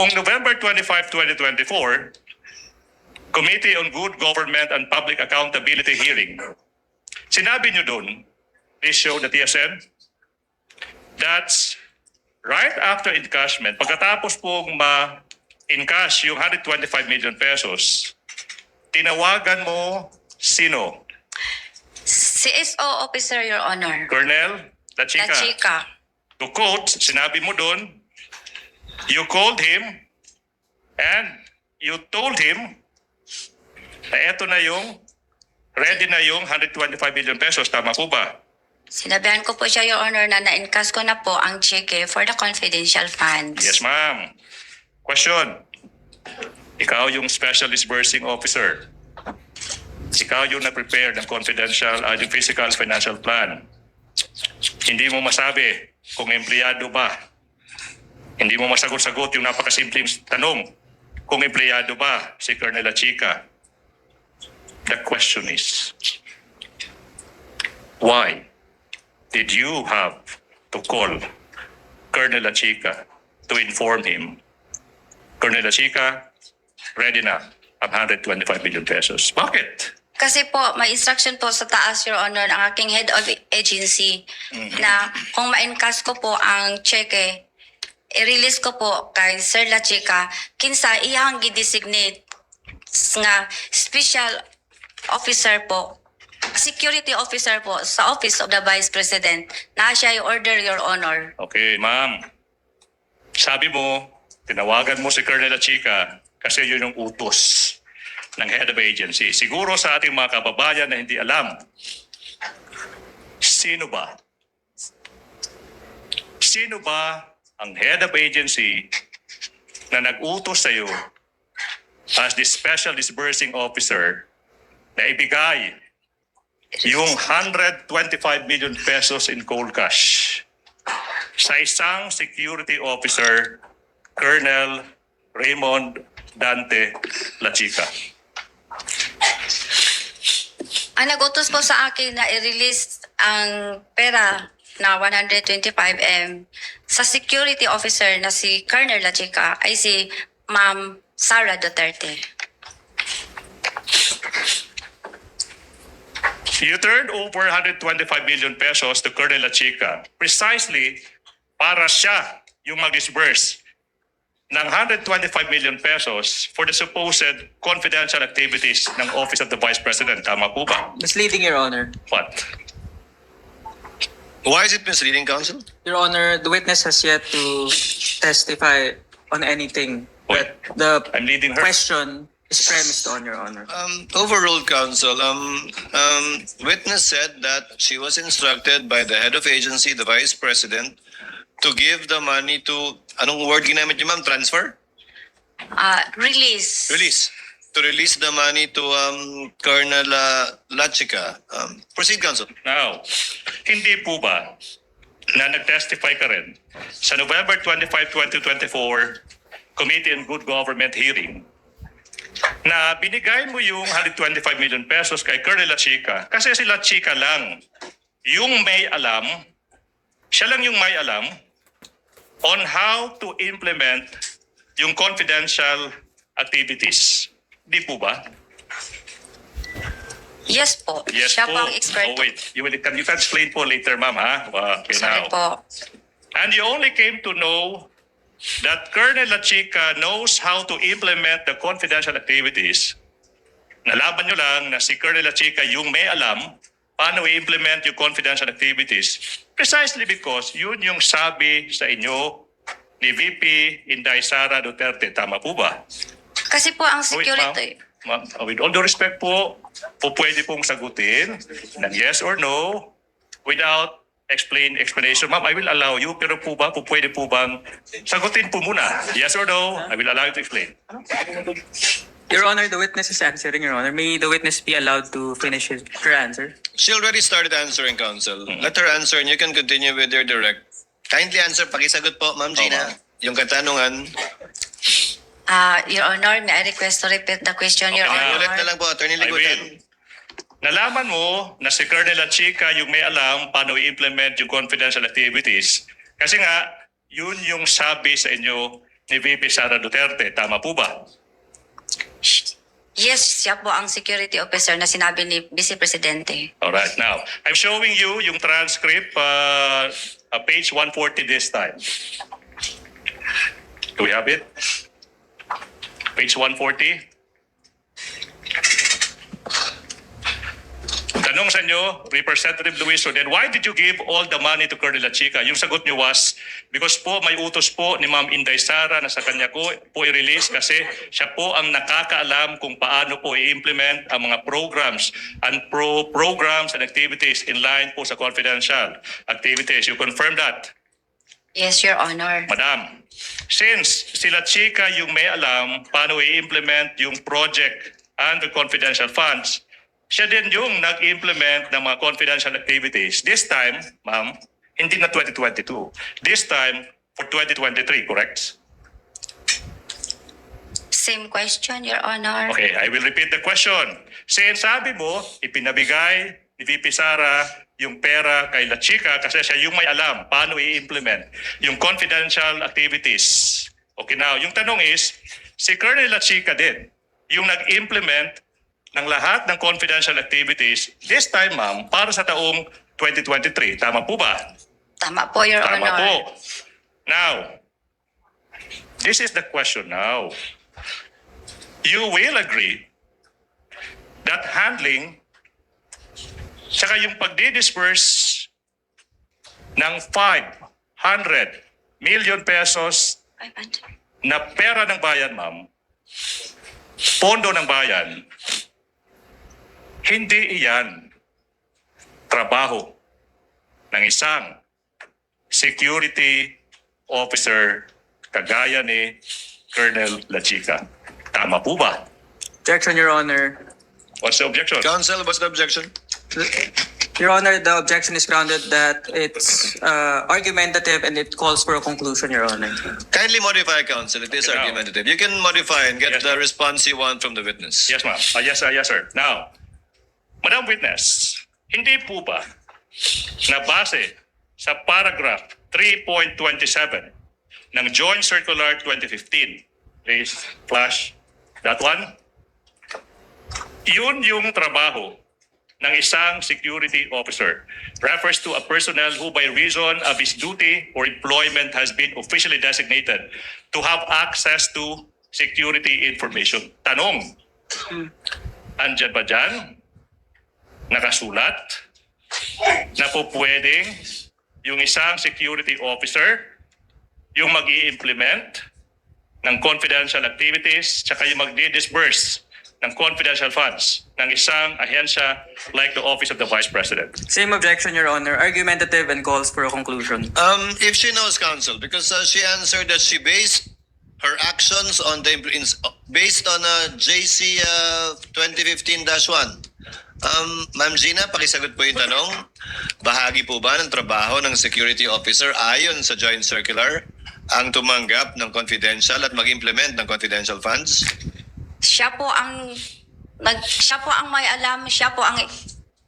Noong November 25, 2024, Committee on Good Government and Public Accountability hearing, sinabi nyo doon, please show the TSN, that's right after encashment, pagkatapos pong ma-encash yung 125 million pesos, tinawagan mo sino? CSO officer, Your Honor. Colonel La Chica. La Chica. To quote, sinabi mo doon, you called him and you told him na eto na yung, ready na yung 125 million pesos. Tama po ba? Sinabihan ko po siya, Your Honor, na na-encash ko na po ang cheque for the confidential funds. Yes, ma'am. Question. Ikaw yung special disbursing officer. Ikaw yung na-prepare ng confidential, yung physical financial plan. Hindi mo masabi kung empleyado ba. Hindi mo masagot-sagot yung napakasimpleng tanong kung empleyado ba si Colonel La Chica. The question is, why did you have to call Colonel La Chica to inform him, Colonel La Chica, ready na ang 125 million pesos? Bakit? Kasi po, may instruction po sa taas, Your Honor, ng aking head of agency na kung ma-encash ko po ang cheque, i-release ko po kay Sir La Chica, kinsa iyang gi-designate nga special officer po, security officer po sa Office of the Vice President na siya i-order, Your Honor. Okay, ma'am. Sabi mo, tinawagan mo si Colonel La Chica kasi yun yung utos ng head of agency. Siguro sa ating mga kababayan na hindi alam, sino ba? Sino ba ang head of agency na nag-utos sa iyo as the special disbursing officer na ibigay yung 125 million pesos in cold cash sa isang security officer, Colonel Raymond Dante La Chica? Ang nag-utos po sa akin na i-release ang pera na 125M sa security officer na si Colonel La Chica ay si Ma'am Sara Duterte. You turned over 125 million pesos to Colonel La Chica precisely para siya yung mag-disburse ng 125 million pesos for the supposed confidential activities ng Office of the Vice President. Tama po ba? Misleading, Your Honor. What? Why is it misleading, counsel? Your Honor, the witness has yet to testify on anything. Wait, But the I'm leading her. question is premised on, Your Honor. Overruled, counsel. Witness said that she was instructed by the head of agency, the vice president, to give the money to, anong word ginamit niyo, ma'am? Transfer? Release. Release. To release the money to Colonel La Chica. Proceed, counsel. Now, hindi po ba na nag-testify ka rin sa November 25, 2024 Committee on Good Government hearing na binigay mo yung 125 million pesos kay Colonel La Chica kasi si La Chica lang yung may alam, siya lang yung may alam on how to implement yung confidential activities. Di po ba? Yes po. Yes Siya po. po ang expert. Oh, wait. You can explain po later, ma'am, ha? Okay, Sorry now. po. And you only came to know that Colonel La Chica knows how to implement the confidential activities. Nalaman nyo lang na si Colonel La Chica yung may alam paano i-implement yung confidential activities precisely because yun yung sabi sa inyo ni VP Inday Sara Duterte. Tama po ba? Kasi po ang Wait, security. ma'am, with all due respect po pwede pong sagutin ng yes or no without explanation. Ma'am, I will allow you, pero pwede po bang sagutin po muna? Yes or no? I will allow you to explain. Your Honor, the witness is answering, Your Honor. May the witness be allowed to finish her answer? She already started answering, counsel. Let her answer and you can continue with your direct. Kindly answer, pakisagot po, Ma'am Gina. Yung katanungan. Your Honor, may I request to repeat the question, Your Okay, Honor? Ulit na lang po, Attorney I will. Ligutan. Nalaman mo na si Colonel La Chica yung may alam paano i-implement yung confidential activities. Kasi nga, yun yung sabi sa inyo ni VP Sara Duterte. Tama po ba? Yes, siya po ang security officer na sinabi ni Vice Presidente. Alright, now, I'm showing you yung transcript, page 140 this time. Do we have it? Page 140. Tanong sa inyo, Representative Luis, so then why did you give all the money to Colonel Lachica? Yung sagot niyo was, because po may utos po ni Ma'am Inday Sara na sa kanya ko po i-release kasi siya po ang nakakaalam kung paano po i-implement ang mga programs and programs and activities in line po sa confidential activities. You confirm that? Yes, Your Honor. Madam, since si Lachica yung may alam paano i-implement yung project and the confidential funds, siya din yung nag-implement ng mga confidential activities. This time, ma'am, hindi na 2022. This time, for 2023, correct? Same question, Your Honor. Okay, I will repeat the question. Since sabi mo, ipinabigay ni VP Sara yung pera kay Lachica kasi siya yung may alam paano i-implement yung confidential activities. Okay, now, yung tanong is, si Colonel Lachica din, yung nag-implement ng lahat ng confidential activities, this time, ma'am, para sa taong 2023. Tama po ba? Tama po, Your Tama Honor. po. Now, this is the question now. You will agree that handling saka yung pagdi-disperse ng 500 million pesos 500. na pera ng bayan, ma'am, pondo ng bayan, hindi iyan trabaho ng isang security officer kagaya ni Colonel Lachica. Tama po ba? Objection, Your Honor. What's the objection? Counsel, what's the objection? Your Honor, the objection is grounded that it's argumentative and it calls for a conclusion, Your Honor. Kindly modify, counsel. It is Okay, now. argumentative. You can modify and get Yes, the ma'am. response you want from the witness. Yes, ma'am. Yes, sir. Now, Madam Witness, hindi po ba na base sa paragraph 3.27 ng Joint Circular 2015, please flash that one, yun yung trabaho ng isang security officer refers to a personnel who by reason of his duty or employment has been officially designated to have access to security information. Tanong, andyan ba dyan nakasulat na po pwedeng yung isang security officer yung mag-i-implement ng confidential activities tsaka yung mag-disburse ng confidential funds ng isang ahensya like the Office of the Vice President? Same objection, Your Honor. Argumentative and calls for a conclusion. If she knows, counsel, because she answered that she based her actions on the based on JC 2015-1. Ma'am Gina, pakisagot po yung tanong. Bahagi po ba ng trabaho ng security officer ayon sa joint circular ang tumanggap ng confidential at mag-implement ng confidential funds? Siya po ang may alam, siya po ang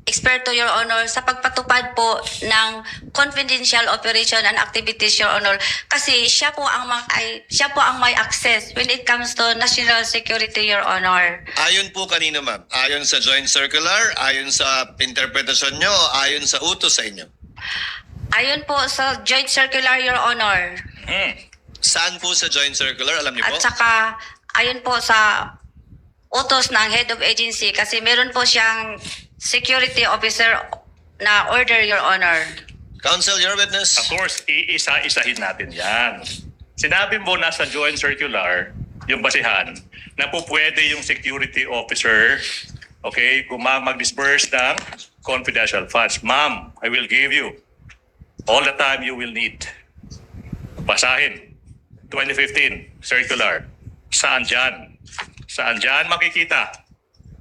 eksperto, Your Honor, sa pagpatupad po ng confidential operation and activities, Your Honor. Kasi siya po ang may access when it comes to national security, Your Honor. Ayon po kanino, ma'am? Ayon sa joint circular, ayon sa interpretasyon nyo, o ayon sa utos sa inyo? Ayon po sa joint circular, Your Honor. Saan po sa joint circular? Alam niyo po? At saka ayon po sa utos ng head of agency kasi meron po siyang security officer na order, Your Honor. Counsel, your witness. Of course, iisa-isahin natin yan. Sinabi mo nasa joint circular, yung basihan, na po pwede yung security officer, okay, kung mag-disperse ng confidential funds. Ma'am, I will give you all the time you will need. Basahin. 2015 circular. Saan dyan? Saan dyan makikita?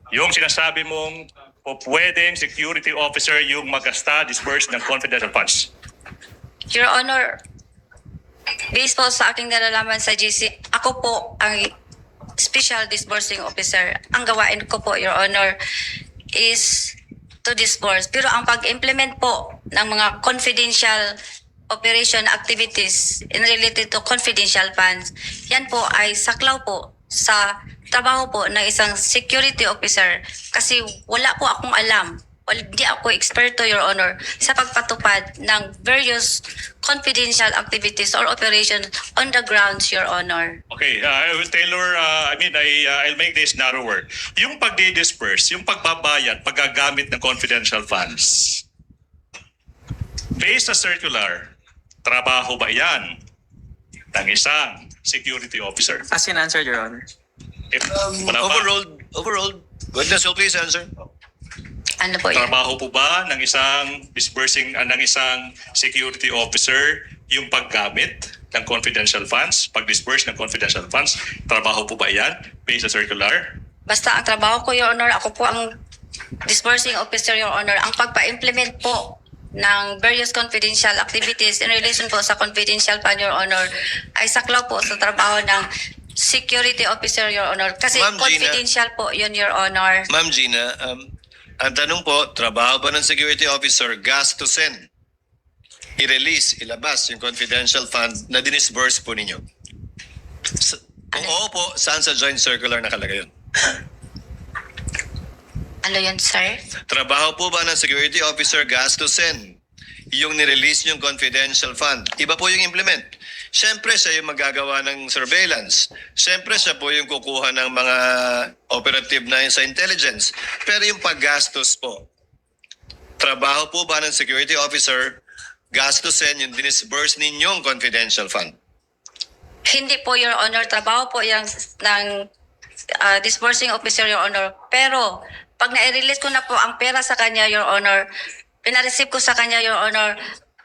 Yung sinasabi mong o pwedeng security officer yung magasta, disperse ng confidential funds. Your Honor, based po sa aking nalalaman sa GC, ako po ang special disbursing officer. Ang gawain ko po, Your Honor, is to disburse. Pero ang pag-implement po ng mga confidential operation activities in related to confidential funds. Yan po ay saklaw po sa trabaho po ng isang security officer kasi wala po akong alam. Hindi ako eksperto, Your Honor, sa pagpatupad ng various confidential activities or operations on the grounds, Your Honor. Okay, I will tailor, I'll make this narrower. Yung pagdi-disperse, yung pagbabayad, paggagamit ng confidential funds, based sa circular, trabaho ba yan ng isang security officer? As in answered, Your Honor. If, wala ba? Overruled. Witness will please answer. Ano po yan? Trabaho po ba ng isang ng isang security officer yung paggamit ng confidential funds, pag-disperse ng confidential funds? Trabaho po ba yan based sa circular? Basta ang trabaho ko, Your Honor, ako po ang disbursing officer, Your Honor. Ang pagpa-implement po ng various confidential activities in relation po sa confidential fund, Your Honor, ay saklaw po sa trabaho ng security officer, Your Honor. Kasi Ma'am Gina. confidential po yun, Your Honor. Ma'am Gina, ang tanong po, trabaho ba ng security officer gastusin, i-release, ilabas yung confidential fund na dinisburse po ninyo? Kung oo po, saan sa joint circular nakalagay yun? Ano yun, sir? Trabaho po ba ng security officer gastusin yung nirelease yung confidential fund? Iba po yung implement. Siyempre, siya yung magagawa ng surveillance. Siyempre, siya po yung kukuha ng mga operative na sa intelligence. Pero yung paggastos po, trabaho po ba ng security officer gastusin yung dinisburse ninyong confidential fund? Hindi po, Your Honor. Trabaho po yung ng disbursing officer, Your Honor. Pero, pag na-release ko na po ang pera sa kanya, Your Honor, pinareceive ko sa kanya, Your Honor,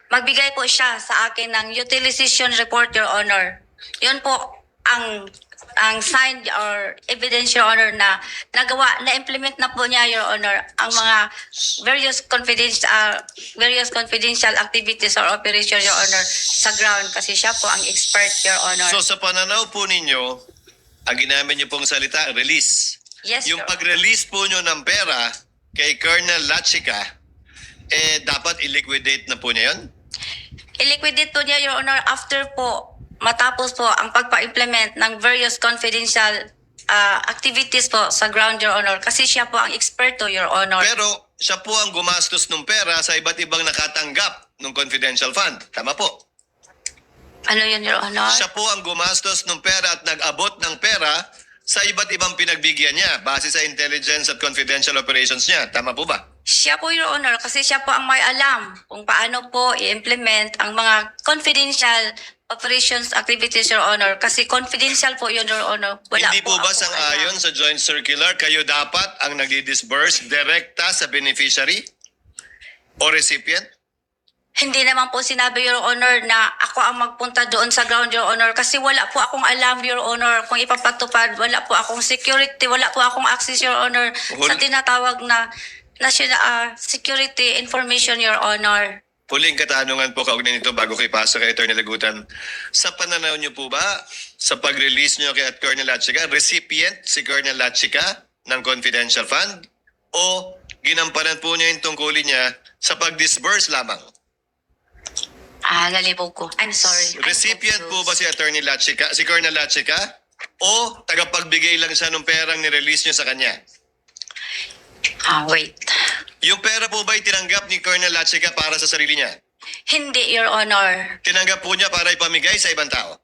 magbigay po siya sa akin ng utilization report, Your Honor. Yun po ang signed or evidence, Your Honor, na na-implement na po niya, Your Honor, ang mga various confidential activities or operation, Your Honor, sa ground kasi siya po ang expert, Your Honor. So sa pananaw po ninyo, ang ginamit niyo pong salita, release. Yes, Yung Your pag-release po nyo ng pera kay Colonel Lachica, dapat i-liquidate na po niya yun? I-liquidate po niya, Your Honor, after po, matapos po ang pagpa-implement ng various confidential activities po sa ground, Your Honor. Kasi siya po ang eksperto, Your Honor. Pero siya po ang gumastos ng pera sa iba't ibang nakatanggap ng confidential fund. Tama po. Ano yun, Your Honor? Siya po ang gumastos ng pera at nag-abot ng pera sa iba't ibang pinagbigyan niya base sa intelligence at confidential operations niya. Tama po ba? Siya po, Your Honor, kasi siya po ang may alam kung paano po i-implement ang mga confidential operations activities, Your Honor. Kasi confidential po yun, Your Honor. Hindi po ba akong sang-ayon alam. sa joint circular, kayo dapat ang nagdi-disburse direkta sa beneficiary o recipient? Hindi naman po sinabi, Your Honor, na ako ang magpunta doon sa ground, Your Honor. Kasi wala po akong alam, Your Honor, kung ipapatupad. Wala po akong security, wala po akong access, Your Honor, sa tinatawag na National Security Information, Your Honor. Huling katanungan po kaugnay nito bago kayo ipasa kay Atty. Lagutan. Sa pananaw niyo po ba sa pag-release niyo kay Colonel Lachica, recipient si Colonel Lachica ng confidential fund o ginampanan po niya yung tungkulin niya sa pag-disburse lamang? Nalibog ko. I'm sorry. I'm Recipient po confused. ba si Atty. Lachica, si Colonel Lachica o tagapagbigay lang siya ng perang nirelease niyo sa kanya? Wait. Yung pera po ba tinanggap ni Colonel Lachica para sa sarili niya? Hindi, Your Honor. Tinanggap po niya para ipamigay sa ibang tao?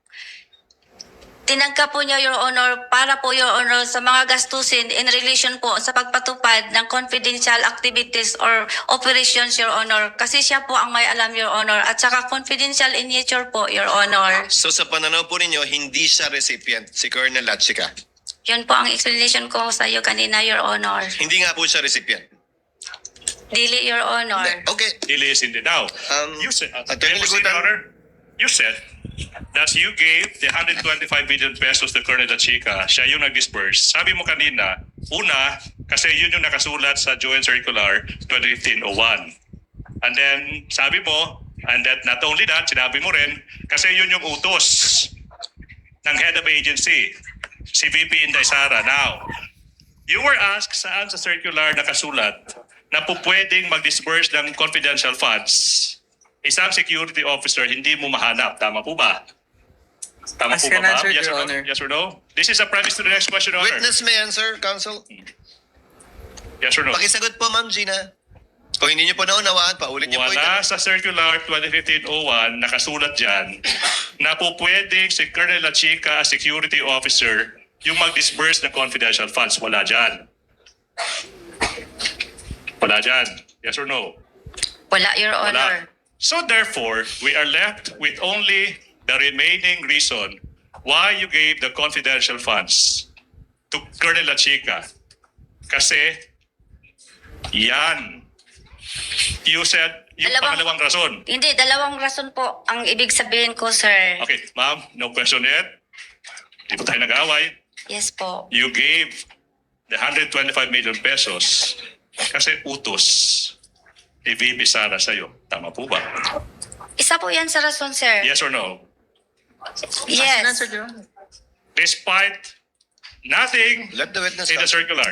Tinangka po niya, Your Honor, para po, Your Honor, sa mga gastusin in relation po sa pagpatupad ng confidential activities or operations, Your Honor. Kasi siya po ang may alam, Your Honor, at saka confidential in nature po, Your Honor. So sa pananaw po ninyo, hindi siya recipient, si Colonel Lachica. Yun po ang explanation ko sa iyo kanina, Your Honor. Hindi nga po siya recipient. Dili, Your Honor. Okay. Dili is hindi. Now, you said, Attorney Mr. Ligotan. Honor, you said that you gave the 125 billion pesos to Colonel Lachica. Siya yung nag-disburse. Sabi mo kanina, una, kasi yun yung nakasulat sa Joint Circular 2015-01. And then, sabi mo, and that not only that, sinabi mo rin, kasi yun yung utos ng head of agency, si VP Inday Sara. Now, you were asked saan sa circular nakasulat na po pwedeng mag-disburse ng confidential funds isang security officer hindi mo mahanap. Tama po ba? Tama As po ba, can ma'am? answer, Yes Your or no? Honor. Yes or no? This is a premise to the next question, Your Honor. Witness may answer, counsel. Yes or no? Pakisagot po, Ma'am Gina. Kung hindi niyo po naunawaan, paulit niyo po ito. Wala sa Circular 2015-01 nakasulat dyan na po pwedeng si Colonel Lachica, security officer, yung mag-disburse ng confidential funds. Wala dyan. Wala dyan. Yes or no? Wala, Your Wala. Honor. So therefore, we are left with only the remaining reason why you gave the confidential funds to Colonel Lachica. Kasi yan. You said yung pangalawang rason. Hindi, dalawang rason po ang ibig sabihin ko, sir. Okay, ma'am, no question yet. Hindi po tayo nag-away. Yes po. You gave the 125 million pesos kasi utos ni VP Sara sa'yo. Tama po ba? Isa po yan sa rason, sir. Yes or no? As can answer, Yes. Your Honor. Despite nothing Let the witness in the answer. circular.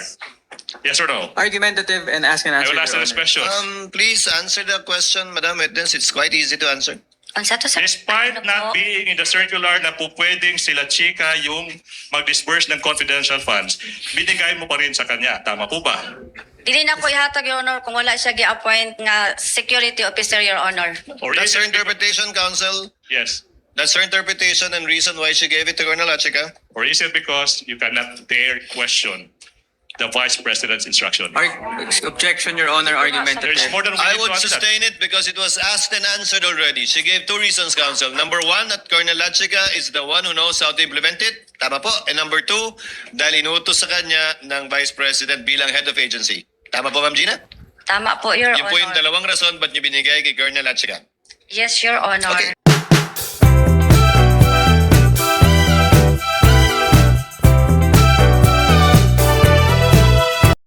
Yes or no? Argumentative and ask and I answer, will ask the Your next Honor. question. Please answer the question, Madam Witness. It's quite easy to answer. Ang sa to, sir. Despite Ano not po? being in the circular na po pwedeng sila chika yung mag-disburse ng confidential funds, binigay mo pa rin sa kanya. Tama po ba? Dili na ko ihatag, Your Honor, kung wala siya gi-appoint nga security officer, Your Honor. Or That's is her it- interpretation, counsel. Yes. That's her interpretation and reason why she gave it to Colonel Lachica. Or is it because you cannot dare question the Vice President's instruction? Objection, Your Honor, There's argumentative. more than I willing would to answer that. sustain it because it was asked and answered already. She gave two reasons, counsel. Number one, that Colonel Lachica is the one who knows how to implement it. Tama po. And number two, dahil inutos sa kanya ng Vice President bilang head of agency. Tama po, Ma'am Gina? Tama po, Your Yun po yung Honor. dalawang rason ba't niyo binigay kay Colonel Lachica. Yes, Your Honor. Okay.